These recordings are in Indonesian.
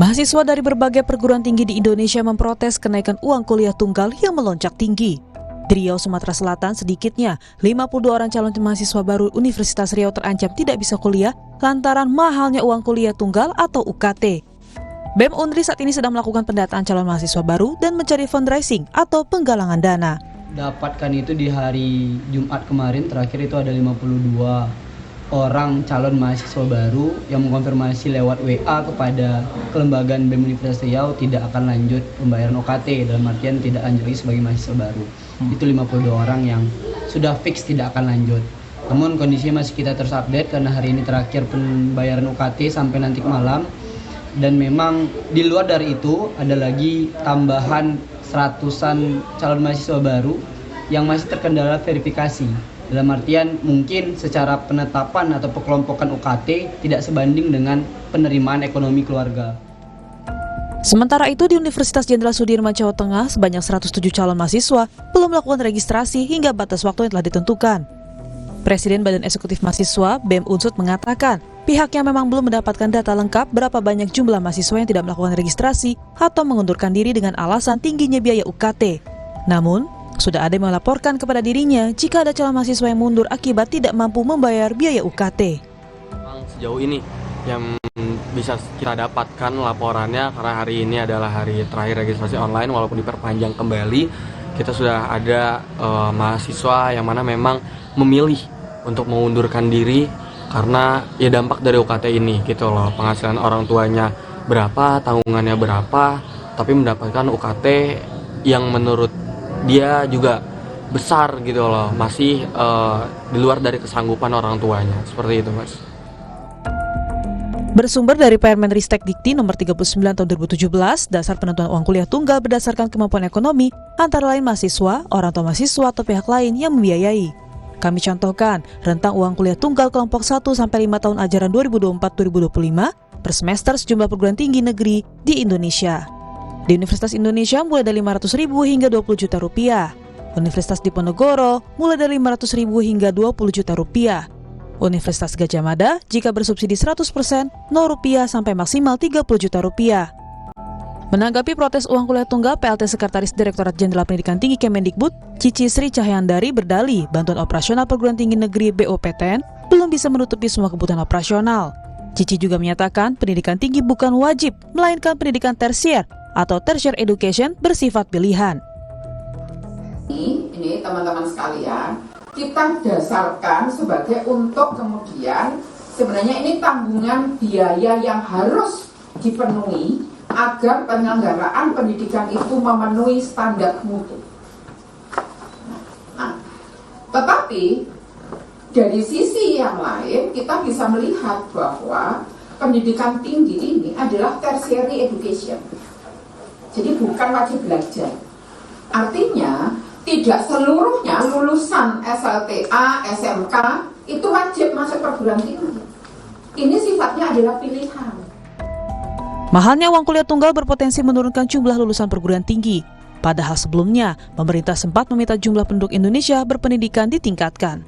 Mahasiswa dari berbagai perguruan tinggi di Indonesia memprotes kenaikan uang kuliah tunggal yang melonjak tinggi. Di Riau, Sumatera Selatan, sedikitnya 52 orang calon mahasiswa baru Universitas Riau terancam tidak bisa kuliah lantaran mahalnya uang kuliah tunggal atau UKT. BEM Unri saat ini sedang melakukan pendataan calon mahasiswa baru dan mencari fundraising atau penggalangan dana. Dapatkan itu di hari Jumat kemarin, terakhir itu ada 52 orang calon mahasiswa baru yang mengkonfirmasi lewat WA kepada kelembagaan BEM Universitas Riau tidak akan lanjut pembayaran UKT, dalam artian tidak lanjut lagi sebagai mahasiswa baru. Itu 52 orang yang sudah fix tidak akan lanjut. Namun kondisinya masih kita terus update karena hari ini terakhir pembayaran UKT sampai nanti malam. Dan memang di luar dari itu ada lagi tambahan seratusan calon mahasiswa baru yang masih terkendala verifikasi. Dalam artian mungkin secara penetapan atau pengelompokan UKT tidak sebanding dengan penerimaan ekonomi keluarga. Sementara itu di Universitas Jenderal Sudirman, Jawa Tengah, sebanyak 107 calon mahasiswa belum melakukan registrasi hingga batas waktu yang telah ditentukan. Presiden Badan Eksekutif Mahasiswa BEM Unsut mengatakan pihaknya memang belum mendapatkan data lengkap berapa banyak jumlah mahasiswa yang tidak melakukan registrasi atau mengundurkan diri dengan alasan tingginya biaya UKT. Namun, sudah ada yang melaporkan kepada dirinya jika ada calon mahasiswa yang mundur akibat tidak mampu membayar biaya UKT. Sejauh ini yang bisa kita dapatkan laporannya, karena hari ini adalah hari terakhir registrasi online walaupun diperpanjang kembali, kita sudah ada mahasiswa yang mana memang memilih untuk mengundurkan diri karena ya dampak dari UKT ini gitu loh. Penghasilan orang tuanya berapa, tanggungannya berapa, tapi mendapatkan UKT yang menurut dia juga besar gitu loh, masih di luar dari kesanggupan orang tuanya, seperti itu Mas. Bersumber dari Permenristek Dikti nomor 39 tahun 2017, dasar penentuan uang kuliah tunggal berdasarkan kemampuan ekonomi, antara lain mahasiswa, orang tua mahasiswa atau pihak lain yang membiayai. Kami contohkan, rentang uang kuliah tunggal kelompok 1 sampai 5 tahun ajaran 2024-2025 per semester sejumlah perguruan tinggi negeri di Indonesia. Di Universitas Indonesia mulai dari Rp500.000 hingga Rp20 juta. Universitas Diponegoro mulai dari Rp500.000 hingga Rp20 juta. Universitas Gadjah Mada jika bersubsidi 100% Rp0 sampai maksimal Rp30 juta. Menanggapi protes uang kuliah tunggal, PLT Sekretaris Direktorat Jenderal Pendidikan Tinggi Kemendikbud, Cici Sri Cahyandari berdalih bantuan operasional perguruan tinggi negeri BOPTN belum bisa menutupi semua kebutuhan operasional. Cici juga menyatakan pendidikan tinggi bukan wajib, melainkan pendidikan tersier atau tertiary education bersifat pilihan. Ini teman-teman sekalian, kita dasarkan sebagai untuk kemudian sebenarnya ini tanggungan biaya yang harus dipenuhi agar penyelenggaraan pendidikan itu memenuhi standar mutu. Nah, tetapi dari sisi yang lain kita bisa melihat bahwa pendidikan tinggi ini adalah tertiary education. Jadi bukan wajib belajar. Artinya tidak seluruhnya lulusan SLTA, SMK itu wajib masuk perguruan tinggi. Ini sifatnya adalah pilihan. Mahalnya uang kuliah tunggal berpotensi menurunkan jumlah lulusan perguruan tinggi. Padahal sebelumnya, pemerintah sempat meminta jumlah penduduk Indonesia berpendidikan ditingkatkan.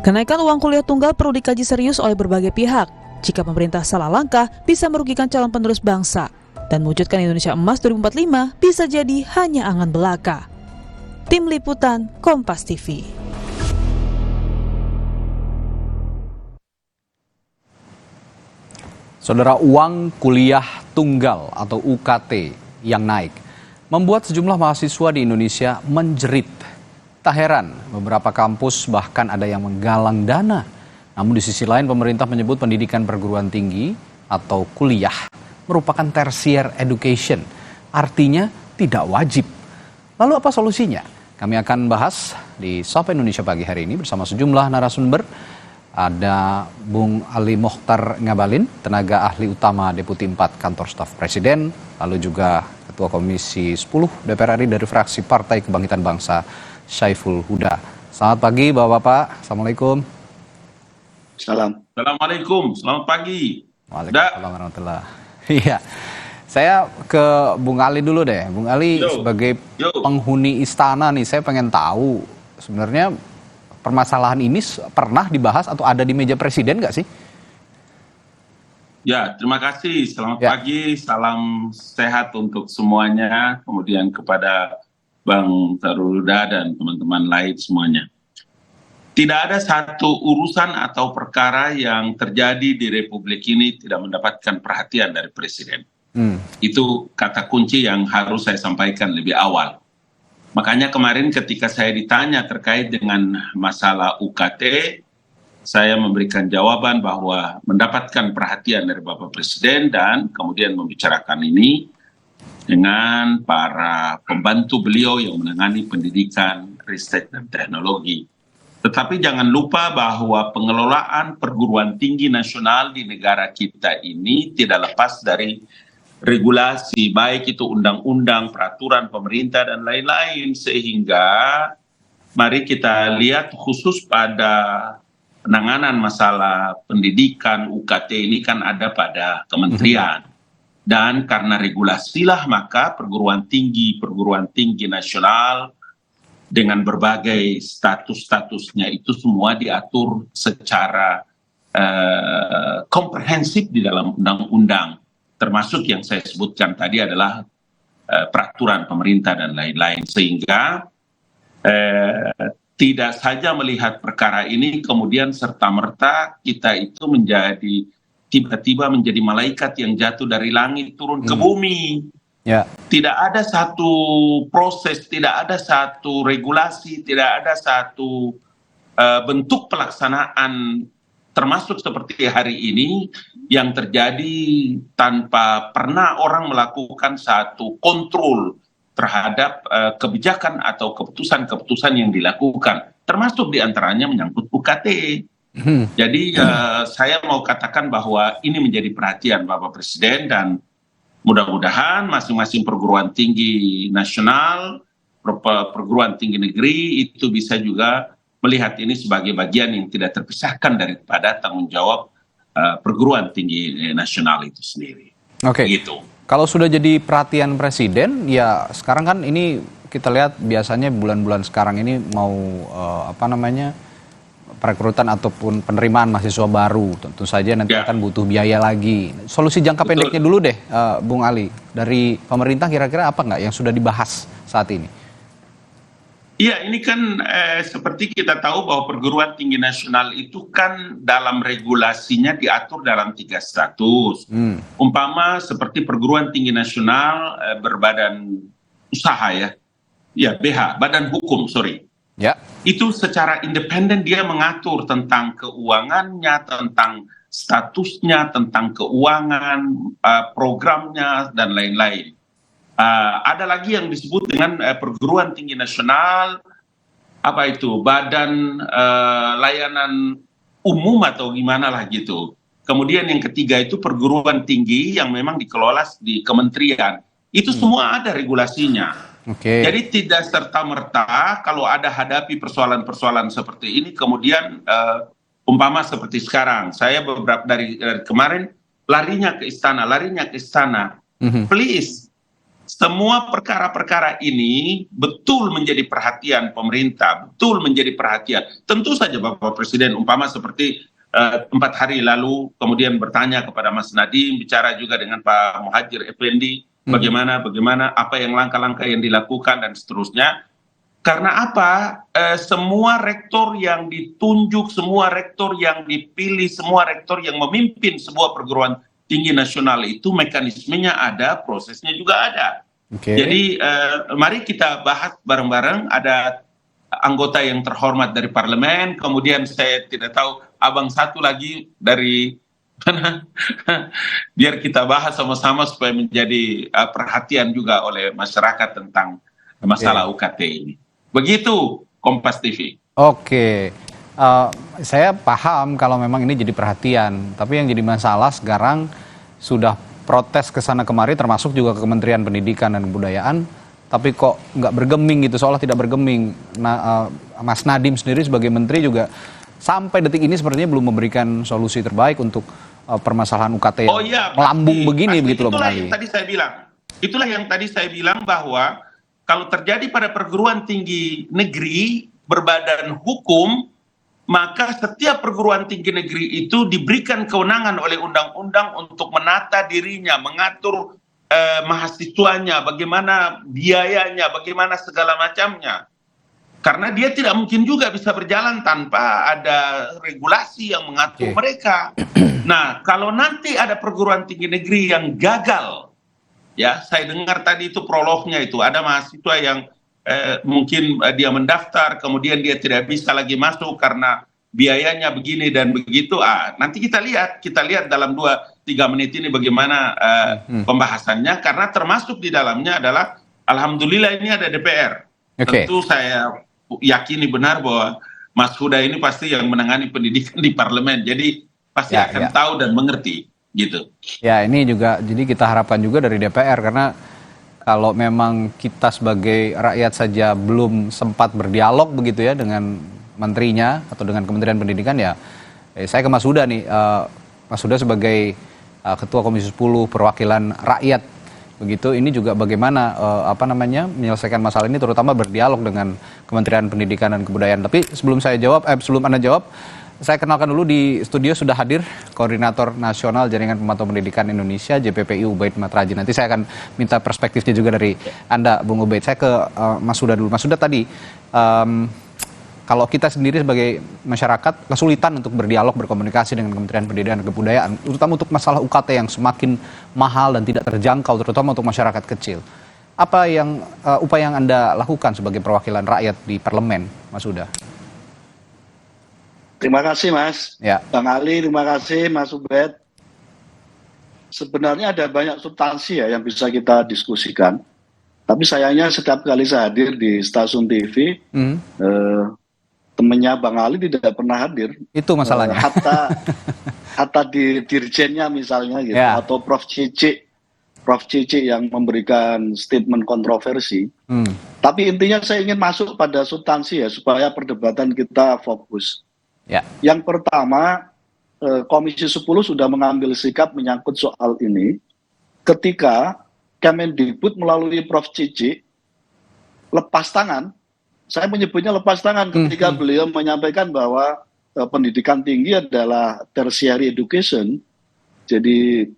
Kenaikan uang kuliah tunggal perlu dikaji serius oleh berbagai pihak. Jika pemerintah salah langkah, bisa merugikan calon penerus bangsa. Dan mewujudkan Indonesia Emas 2045 bisa jadi hanya angan belaka. Tim Liputan Kompas TV. Saudara, uang kuliah tunggal atau UKT yang naik membuat sejumlah mahasiswa di Indonesia menjerit. Tak heran, beberapa kampus bahkan ada yang menggalang dana. Namun di sisi lain pemerintah menyebut pendidikan perguruan tinggi atau kuliah merupakan tertiary education, artinya tidak wajib. Lalu apa solusinya? Kami akan bahas di Sapa Indonesia pagi hari ini bersama sejumlah narasumber. Ada Bung Ali Mokhtar Ngabalin, tenaga ahli utama Deputi 4 Kantor Staf Presiden, lalu juga Ketua Komisi 10 DPR RI dari fraksi Partai Kebangkitan Bangsa, Syaiful Huda. Selamat pagi Bapak-Bapak, Assalamualaikum. Assalamualaikum, selamat pagi. Waalaikumsalam warahmatullahi wabarakatuh. Iya, saya ke Bung Ali dulu deh. Bung Ali, sebagai penghuni istana nih, saya pengen tahu sebenarnya permasalahan ini pernah dibahas atau ada di meja presiden nggak sih? Ya, terima kasih. Selamat Ya. pagi, salam sehat untuk semuanya. Kemudian kepada Bang Sarulhuda dan teman-teman lain semuanya. Tidak ada satu urusan atau perkara yang terjadi di Republik ini tidak mendapatkan perhatian dari Presiden. Itu kata kunci yang harus saya sampaikan lebih awal. Makanya kemarin ketika saya ditanya terkait dengan masalah UKT, saya memberikan jawaban bahwa mendapatkan perhatian dari Bapak Presiden dan kemudian membicarakan ini dengan para pembantu beliau yang menangani pendidikan, riset, dan teknologi. Tetapi jangan lupa bahwa pengelolaan perguruan tinggi nasional di negara kita ini tidak lepas dari regulasi, baik itu undang-undang, peraturan pemerintah, dan lain-lain. Sehingga mari kita lihat khusus pada penanganan masalah pendidikan UKT ini kan ada pada kementerian. Dan karena regulasilah maka perguruan tinggi nasional dengan berbagai status-statusnya itu semua diatur secara komprehensif di dalam undang-undang. Termasuk yang saya sebutkan tadi adalah peraturan pemerintah dan lain-lain. Sehingga tidak saja melihat perkara ini kemudian serta-merta kita itu menjadi tiba-tiba menjadi malaikat yang jatuh dari langit turun ke bumi. Ya. Tidak ada satu proses, tidak ada satu regulasi, tidak ada satu bentuk pelaksanaan termasuk seperti hari ini yang terjadi tanpa pernah orang melakukan satu kontrol terhadap kebijakan atau keputusan-keputusan yang dilakukan, termasuk diantaranya menyangkut UKT. Jadi saya mau katakan bahwa ini menjadi perhatian Bapak Presiden dan mudah-mudahan masing-masing perguruan tinggi nasional, perguruan tinggi negeri itu bisa juga melihat ini sebagai bagian yang tidak terpisahkan daripada tanggung jawab perguruan tinggi nasional itu sendiri. Oke. Gitu. Kalau sudah jadi perhatian Presiden, ya sekarang kan ini kita lihat biasanya bulan-bulan sekarang ini mau perekrutan ataupun penerimaan mahasiswa baru. Tentu saja nanti akan butuh biaya lagi. Solusi jangka pendeknya dulu deh, Bung Ali. Dari pemerintah kira-kira apa nggak yang sudah dibahas saat ini? Iya, ini kan seperti kita tahu bahwa perguruan tinggi nasional itu kan dalam regulasinya diatur dalam 3 status. Umpama seperti perguruan tinggi nasional berbadan usaha ya BH, badan hukum, sorry. Ya. Itu secara independen dia mengatur tentang keuangannya, tentang statusnya, tentang keuangan, programnya, dan lain-lain. Ada lagi yang disebut dengan perguruan tinggi nasional, apa itu, badan layanan umum atau gimana lah gitu. Kemudian yang ketiga itu perguruan tinggi yang memang dikelola di kementerian. Itu semua ada regulasinya. Jadi tidak serta-merta kalau ada hadapi persoalan-persoalan seperti ini, kemudian umpama seperti sekarang, saya beberapa dari kemarin larinya ke istana. Please, semua perkara-perkara ini betul menjadi perhatian pemerintah, betul menjadi perhatian. Tentu saja Bapak Presiden umpama seperti 4 hari lalu kemudian bertanya kepada Mas Nadiem, bicara juga dengan Pak Muhadjir Effendi, bagaimana apa yang langkah-langkah yang dilakukan dan seterusnya. Karena apa? Semua rektor yang ditunjuk, semua rektor yang dipilih, semua rektor yang memimpin sebuah perguruan tinggi nasional itu mekanismenya ada, prosesnya juga ada. Jadi mari kita bahas bareng-bareng. Ada anggota yang terhormat dari parlemen, kemudian saya tidak tahu abang satu lagi dari mana, biar kita bahas sama-sama supaya menjadi perhatian juga oleh masyarakat tentang masalah UKT ini. Begitu Kompas TV. Saya paham kalau memang ini jadi perhatian, tapi yang jadi masalah sekarang sudah protes ke sana kemari, termasuk juga ke Kementerian Pendidikan dan Kebudayaan, tapi kok nggak bergeming gitu, seolah tidak bergeming. Nah, Mas Nadiem sendiri sebagai menteri juga sampai detik ini sepertinya belum memberikan solusi terbaik untuk permasalahan UKT yang melambung begini, begitu loh Bang Ali. Itulah yang tadi saya bilang bahwa kalau terjadi pada perguruan tinggi negeri berbadan hukum, maka setiap perguruan tinggi negeri itu diberikan kewenangan oleh undang-undang untuk menata dirinya, mengatur mahasiswanya, bagaimana biayanya, bagaimana segala macamnya. Karena dia tidak mungkin juga bisa berjalan tanpa ada regulasi yang mengatur mereka. Nah, kalau nanti ada perguruan tinggi negeri yang gagal, ya, saya dengar tadi itu prolognya itu ada mahasiswa yang mungkin dia mendaftar, kemudian dia tidak bisa lagi masuk karena biayanya begini dan begitu. Nanti kita lihat dalam 2-3 menit ini bagaimana pembahasannya, karena termasuk di dalamnya adalah, alhamdulillah ini ada DPR. Tentu saya yakini benar bahwa Mas Huda ini pasti yang menangani pendidikan di parlemen, jadi pasti akan tahu dan mengerti, gitu. Ya, ini juga, jadi kita harapkan juga dari DPR, karena kalau memang kita sebagai rakyat saja belum sempat berdialog begitu ya dengan menterinya atau dengan Kementerian Pendidikan, ya saya ke Mas Huda nih, Mas Huda sebagai Ketua Komisi 10 Perwakilan Rakyat begitu, ini juga bagaimana menyelesaikan masalah ini, terutama berdialog dengan Kementerian Pendidikan dan Kebudayaan. Tapi sebelum Anda jawab, saya kenalkan dulu di studio sudah hadir Koordinator Nasional Jaringan Pemantau Pendidikan Indonesia JPPI Ubaid Matraji. Nanti saya akan minta perspektifnya juga dari Anda, Bung Ubaid. Saya ke Mas Huda dulu. Mas Huda, tadi kalau kita sendiri sebagai masyarakat kesulitan untuk berdialog, berkomunikasi dengan Kementerian Pendidikan dan Kebudayaan, terutama untuk masalah UKT yang semakin mahal dan tidak terjangkau, terutama untuk masyarakat kecil. Apa yang upaya yang Anda lakukan sebagai perwakilan rakyat di parlemen, Mas Huda? Terima kasih Mas, Bang Ali, terima kasih Mas Ubed. Sebenarnya ada banyak substansi ya yang bisa kita diskusikan. Tapi sayangnya setiap kali saya hadir di stasiun TV, temannya Bang Ali tidak pernah hadir. Itu masalahnya. Hatta di dirjennya misalnya gitu, atau Prof Cici yang memberikan statement kontroversi. Tapi intinya saya ingin masuk pada substansi ya, supaya perdebatan kita fokus. Yang pertama, Komisi 10 sudah mengambil sikap menyangkut soal ini ketika Kemendikbud melalui Prof Cici lepas tangan. Saya menyebutnya lepas tangan ketika beliau menyampaikan bahwa pendidikan tinggi adalah tertiary education. Jadi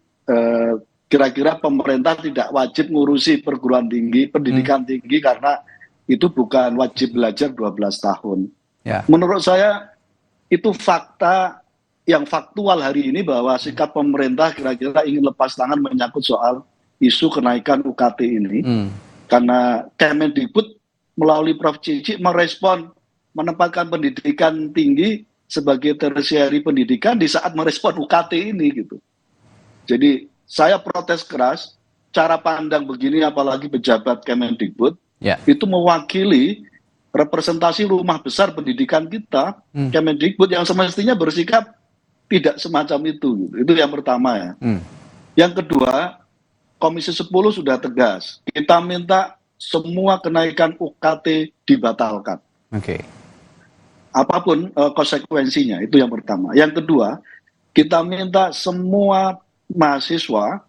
kira-kira pemerintah tidak wajib ngurusi perguruan tinggi, pendidikan tinggi, karena itu bukan wajib belajar 12 tahun. Menurut saya itu fakta yang faktual hari ini, bahwa sikap pemerintah kira-kira ingin lepas tangan menyangkut soal isu kenaikan UKT ini. Karena Kemendikbud melalui Prof Cici merespon, menempatkan pendidikan tinggi sebagai tertiary pendidikan di saat merespon UKT ini gitu. Jadi saya protes keras cara pandang begini, apalagi pejabat Kemendikbud itu mewakili representasi rumah besar pendidikan kita, Kemendikbud, yang semestinya bersikap tidak semacam itu. Itu yang pertama ya. Yang kedua, Komisi 10 sudah tegas. Kita minta semua kenaikan UKT dibatalkan. Apapun konsekuensinya, itu yang pertama. Yang kedua, kita minta semua mahasiswa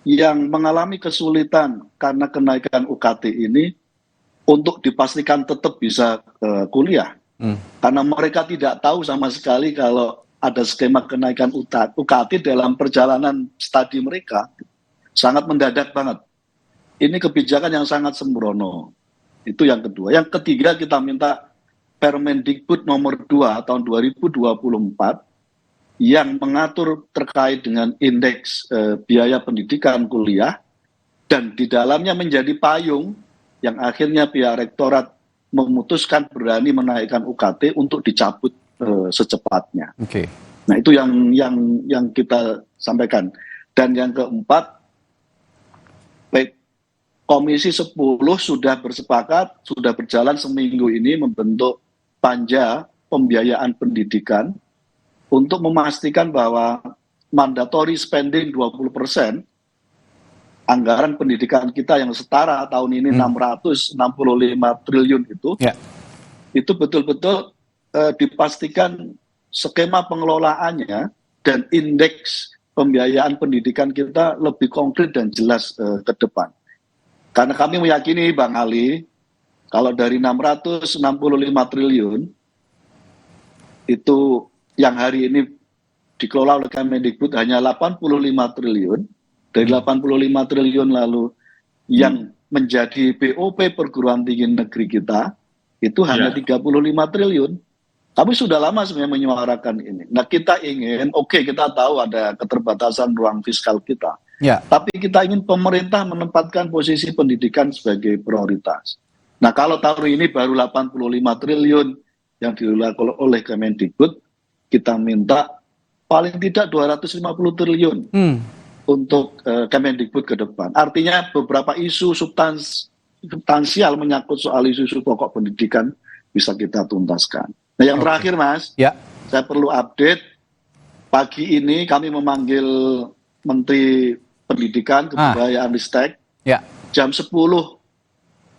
yang mengalami kesulitan karena kenaikan UKT ini untuk dipastikan tetap bisa kuliah. Karena mereka tidak tahu sama sekali kalau ada skema kenaikan UKT dalam perjalanan studi mereka. Sangat mendadak banget. Ini kebijakan yang sangat sembrono. Itu yang kedua. Yang ketiga, kita minta Permendikbud nomor 2 tahun 2024 yang mengatur terkait dengan indeks biaya pendidikan kuliah, dan di dalamnya menjadi payung yang akhirnya pihak rektorat memutuskan berani menaikkan UKT untuk dicabut secepatnya. Nah, itu yang kita sampaikan. Dan yang keempat, Komisi 10 sudah bersepakat, sudah berjalan seminggu ini membentuk panja pembiayaan pendidikan untuk memastikan bahwa mandatory spending 20% anggaran pendidikan kita yang setara tahun ini 665 triliun itu betul-betul dipastikan skema pengelolaannya dan indeks pembiayaan pendidikan kita lebih konkret dan jelas ke depan. Karena kami meyakini, Bang Ali, kalau dari 665 triliun, itu yang hari ini dikelola oleh Kemendikbud hanya 85 triliun. Dari 85 triliun lalu yang menjadi BOP perguruan tinggi negeri kita itu hanya 35 triliun. Kami sudah lama sebenarnya menyuarakan ini. Nah, kita ingin, kita tahu ada keterbatasan ruang fiskal kita. Ya. Tapi kita ingin pemerintah menempatkan posisi pendidikan sebagai prioritas. Nah, kalau tahun ini baru 85 triliun yang dikelola oleh Kemendikbud, kita minta paling tidak 250 triliun untuk Kemendikbud ke depan. Artinya beberapa isu substansial menyangkut soal isu-isu pokok pendidikan bisa kita tuntaskan. Nah, yang terakhir, Mas, saya perlu update. Pagi ini kami memanggil Menteri Pendidikan, Kebudayaan, Ristek, jam 10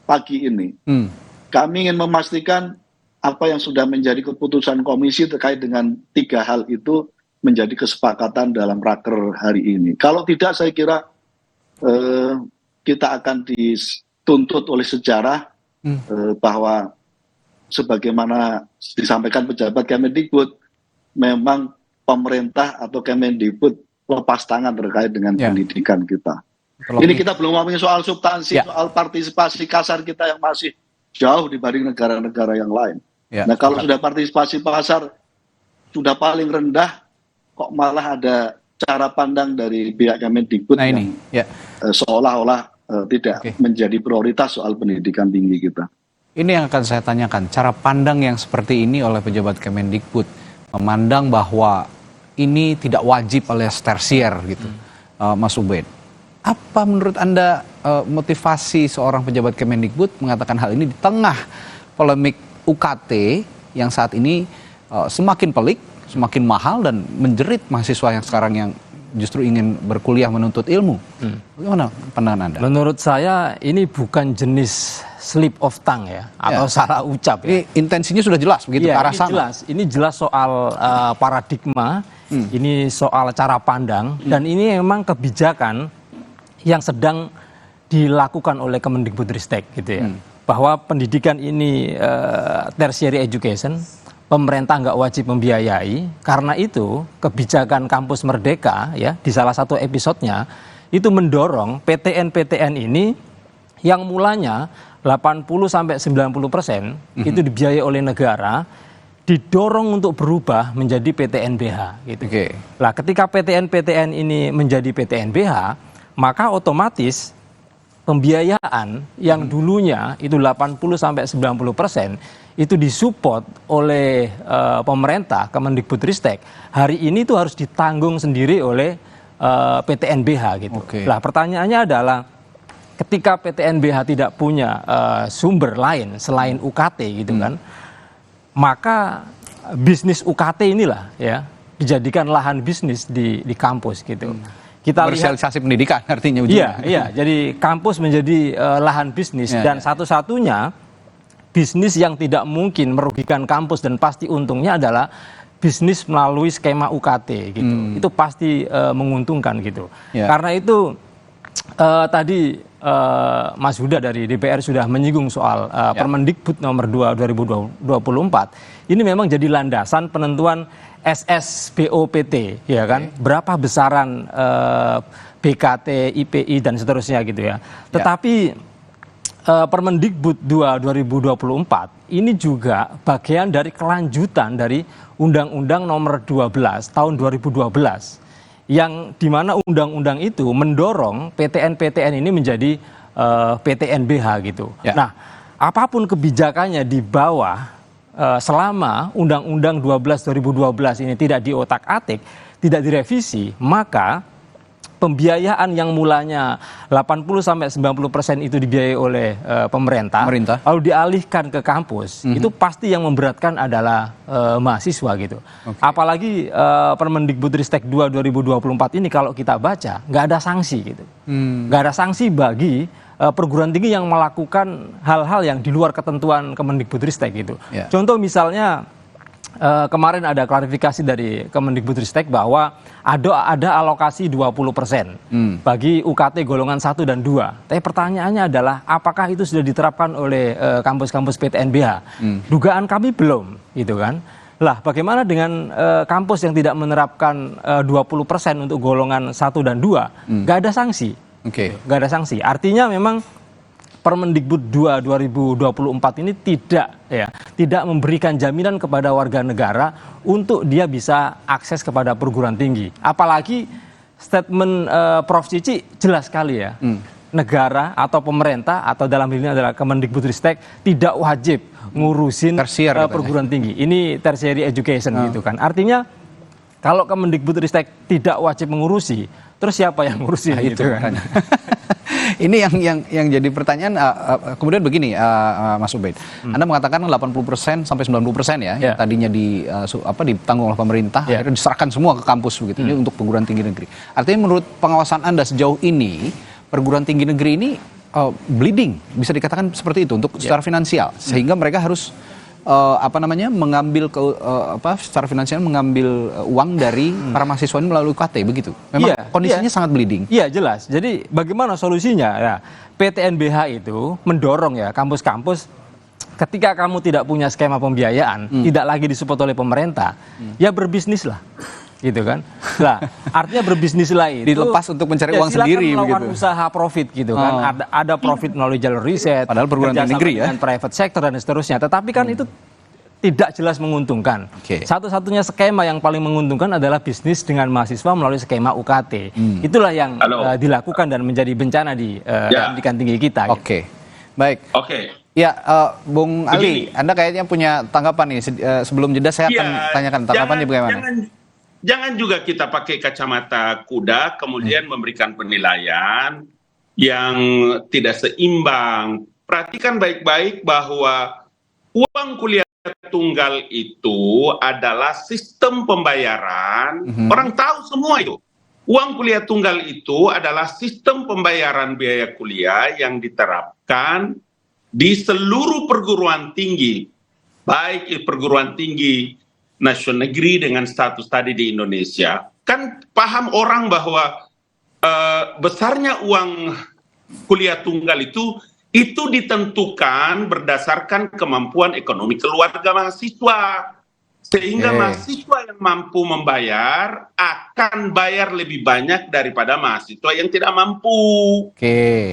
pagi ini. Kami ingin memastikan apa yang sudah menjadi keputusan komisi terkait dengan 3 hal itu menjadi kesepakatan dalam raker hari ini. Kalau tidak, saya kira kita akan dituntut oleh sejarah bahwa sebagaimana disampaikan pejabat Kemendikbud, memang pemerintah atau Kemendikbud lepas tangan terkait dengan pendidikan kita. Ini kita belum ngomongin soal substansi, soal partisipasi kasar kita yang masih jauh dibanding negara-negara yang lain. Nah, kalau sudah partisipasi pasar sudah paling rendah, kok malah ada cara pandang dari pihak Kemendikbud yang seolah-olah tidak menjadi prioritas soal pendidikan tinggi kita. Ini yang akan saya tanyakan, cara pandang yang seperti ini oleh pejabat Kemendikbud, memandang bahwa ini tidak wajib alias tersier gitu, Mas Ubed. Apa menurut Anda motivasi seorang pejabat Kemendikbud mengatakan hal ini di tengah polemik UKT yang saat ini semakin pelik, semakin mahal dan menjerit mahasiswa yang sekarang yang justru ingin berkuliah menuntut ilmu. Bagaimana pandangan Anda? Menurut saya ini bukan jenis slip of tongue ya, atau salah ucap ya. Ini intensinya sudah jelas begitu, ke arah ini sana. jelas. Ini jelas soal paradigma, ini soal cara pandang, dan ini memang kebijakan yang sedang dilakukan oleh Kemendikbudristek gitu ya. Bahwa pendidikan ini tertiary education, pemerintah nggak wajib membiayai. Karena itu kebijakan Kampus Merdeka ya di salah satu episodenya itu mendorong PTN-PTN ini yang mulanya 80-90% itu dibiayai oleh negara, didorong untuk berubah menjadi PTNBH gitu. Nah, ketika PTN-PTN ini menjadi PTNBH, maka otomatis pembiayaan yang dulunya itu 80-90% itu disupport oleh pemerintah, Kemendikbudristek, hari ini itu harus ditanggung sendiri oleh PTNBH gitu. Nah, pertanyaannya adalah ketika PTNBH tidak punya sumber lain selain UKT gitu kan, maka bisnis UKT inilah ya dijadikan lahan bisnis di kampus gitu. Kita komersialisasi pendidikan artinya ujungnya. Iya, jadi kampus menjadi lahan bisnis dan satu-satunya bisnis yang tidak mungkin merugikan kampus dan pasti untungnya adalah bisnis melalui skema UKT gitu. Itu pasti menguntungkan gitu. Karena itu tadi Mas Huda dari DPR sudah menyinggung soal Permendikbud nomor 2 2024. Ini memang jadi landasan penentuan SSBOPT, ya kan? Berapa besaran BKT, IPI dan seterusnya gitu ya. Tetapi Permendikbud 2 2024 ini juga bagian dari kelanjutan dari Undang-Undang nomor 12 tahun 2012. Yang dimana undang-undang itu mendorong PTN-PTN ini menjadi PTNBH gitu. Nah, apapun kebijakannya di bawah selama Undang-Undang 12 2012 ini tidak diotak-atik, tidak direvisi, maka pembiayaan yang mulanya 80-90% itu dibiayai oleh pemerintah, lalu dialihkan ke kampus, itu pasti yang memberatkan adalah mahasiswa gitu. Apalagi Permendikbudristek 2 2024 ini kalau kita baca nggak ada sanksi gitu, nggak ada sanksi bagi perguruan tinggi yang melakukan hal-hal yang di luar ketentuan Kemendikbudristek gitu. Contoh misalnya kemarin ada klarifikasi dari Kemendikbudristek bahwa ada alokasi 20% bagi UKT golongan 1 dan 2. Tapi pertanyaannya adalah apakah itu sudah diterapkan oleh kampus-kampus PTNBH? Dugaan kami belum, gitu kan. Lah, bagaimana dengan kampus yang tidak menerapkan 20% untuk golongan 1 dan 2? Nggak ada sanksi. Nggak ada sanksi. Artinya memang Permendikbud 2 2024 ini tidak memberikan jaminan kepada warga negara untuk dia bisa akses kepada perguruan tinggi. Apalagi statement Prof. Cici jelas sekali ya. Negara atau pemerintah atau dalam hal ini adalah Kemendikbudristek tidak wajib ngurusin perguruan tinggi. Ini tertiary education gitu kan. Artinya kalau Kemendikbudristek tidak wajib mengurusi, terus siapa yang ngurusin gitu kan? Ini yang jadi pertanyaan. Kemudian begini, Mas Ubaid, Anda mengatakan 80% sampai 90% ya, yang tadinya ditanggung oleh pemerintah, akhirnya diserahkan semua ke kampus begitu. Ini untuk perguruan tinggi negeri. Artinya menurut pengawasan Anda sejauh ini, perguruan tinggi negeri ini bleeding, bisa dikatakan seperti itu untuk secara finansial, sehingga mereka harus mengambil secara finansial mengambil uang dari para mahasiswa ini melalui UKT begitu. Memang kondisinya sangat bleeding. Iya, jelas. Jadi bagaimana solusinya? Ya, PTNBH itu mendorong ya kampus-kampus ketika kamu tidak punya skema pembiayaan, tidak lagi disupport oleh pemerintah, ya berbisnislah. Gitu kan. Nah, artinya berbisnislah itu dilepas untuk mencari uang sendiri begitu. Usaha profit gitu kan. Ada profit melalui jalur riset, padahal perguruan tinggi negeri dengan private sector dan seterusnya. Tetapi kan itu tidak jelas menguntungkan. Satu-satunya skema yang paling menguntungkan adalah bisnis dengan mahasiswa melalui skema UKT. Itulah yang dilakukan dan menjadi bencana di pendidikan tinggi kita. Baik. Ya, Bung Ali, Anda kayaknya punya tanggapan nih. Sebelum jeda saya akan tanyakan tanggapannya bagaimana. Jangan juga kita pakai kacamata kuda kemudian memberikan penilaian yang tidak seimbang. Perhatikan baik-baik bahwa uang kuliah tunggal itu adalah sistem pembayaran. Orang tahu semua itu. Uang kuliah tunggal itu adalah sistem pembayaran biaya kuliah yang diterapkan di seluruh perguruan tinggi, baik perguruan tinggi nasional negeri dengan status tadi di Indonesia. Kan paham orang bahwa besarnya uang kuliah tunggal itu ditentukan berdasarkan kemampuan ekonomi keluarga mahasiswa. Sehingga mahasiswa yang mampu membayar akan bayar lebih banyak daripada mahasiswa yang tidak mampu.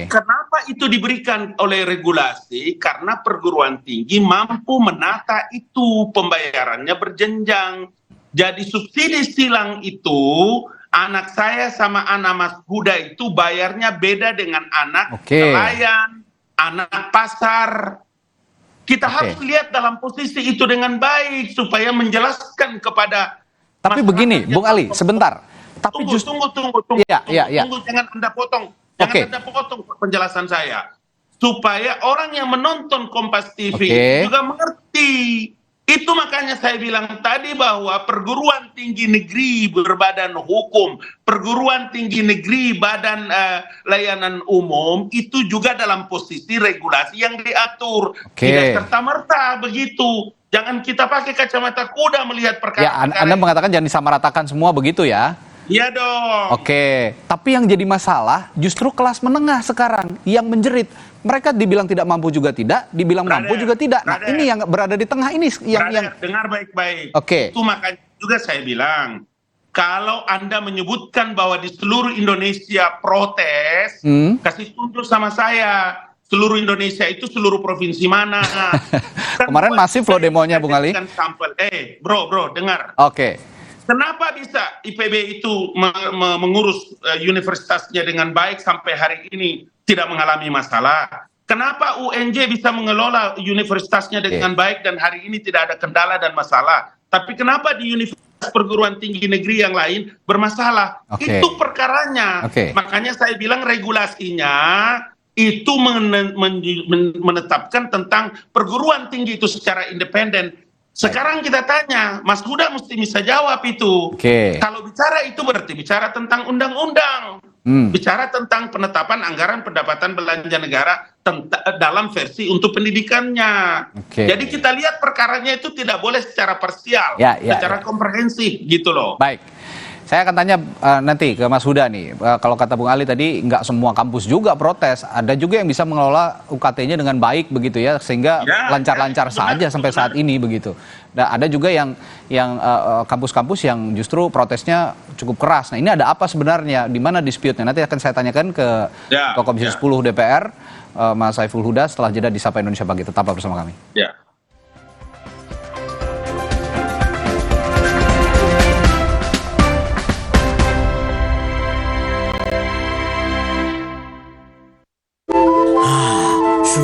Kenapa itu diberikan oleh regulasi? Karena perguruan tinggi mampu menata itu, pembayarannya berjenjang. Jadi subsidi silang itu, anak saya sama anak Mas Huda itu bayarnya beda dengan anak nelayan, anak pasar. Kita harus lihat dalam posisi itu dengan baik supaya menjelaskan kepada. Tapi begini, Bung Ali, sebentar. Tapi tunggu, jangan Anda potong. Anda potong penjelasan saya. Supaya orang yang menonton Kompas TV juga mengerti. Itu makanya saya bilang tadi bahwa perguruan tinggi negeri berbadan hukum, perguruan tinggi negeri badan layanan umum itu juga dalam posisi regulasi yang diatur. Tidak serta-merta begitu. Jangan kita pakai kacamata kuda melihat perkara. Anda mengatakan jangan disamaratakan semua begitu ya? Iya dong. Tapi yang jadi masalah justru kelas menengah sekarang yang menjerit. Mereka dibilang tidak mampu juga tidak, dibilang mampu juga tidak. Nah, ini yang berada di tengah ini yang dengar baik-baik. Itu makanya juga saya bilang, kalau Anda menyebutkan bahwa di seluruh Indonesia protes, kasih tunjuk sama saya. Seluruh Indonesia itu seluruh provinsi mana? Kemarin masif loh demonya, Bung Ali. Bro, dengar. Kenapa bisa IPB itu mengurus universitasnya dengan baik sampai hari ini tidak mengalami masalah? Kenapa UNJ bisa mengelola universitasnya dengan baik dan hari ini tidak ada kendala dan masalah? Tapi kenapa di universitas perguruan tinggi negeri yang lain bermasalah? Itu perkaranya. Makanya saya bilang regulasinya itu menetapkan tentang perguruan tinggi itu secara independen. Sekarang kita tanya, Mas Huda mesti bisa jawab itu. Kalau bicara itu berarti bicara tentang undang-undang. Bicara tentang penetapan anggaran pendapatan belanja negara dalam versi untuk pendidikannya. Jadi kita lihat perkaranya itu tidak boleh secara parsial, secara komprehensif gitu loh. Baik. Saya akan tanya nanti ke Mas Huda nih. Kalau kata Bung Ali tadi nggak semua kampus juga protes. Ada juga yang bisa mengelola UKT-nya dengan baik begitu ya, sehingga lancar-lancar saja sampai saat ini begitu. Dan ada juga yang kampus-kampus yang justru protesnya cukup keras. Nah, ini ada apa sebenarnya? Di mana dispute-nya? Nanti akan saya tanyakan ke Komisi 10 DPR, Mas Saiful Huda, setelah jeda di Sapa Indonesia Pagi. Tetaplah bersama kami. Ya.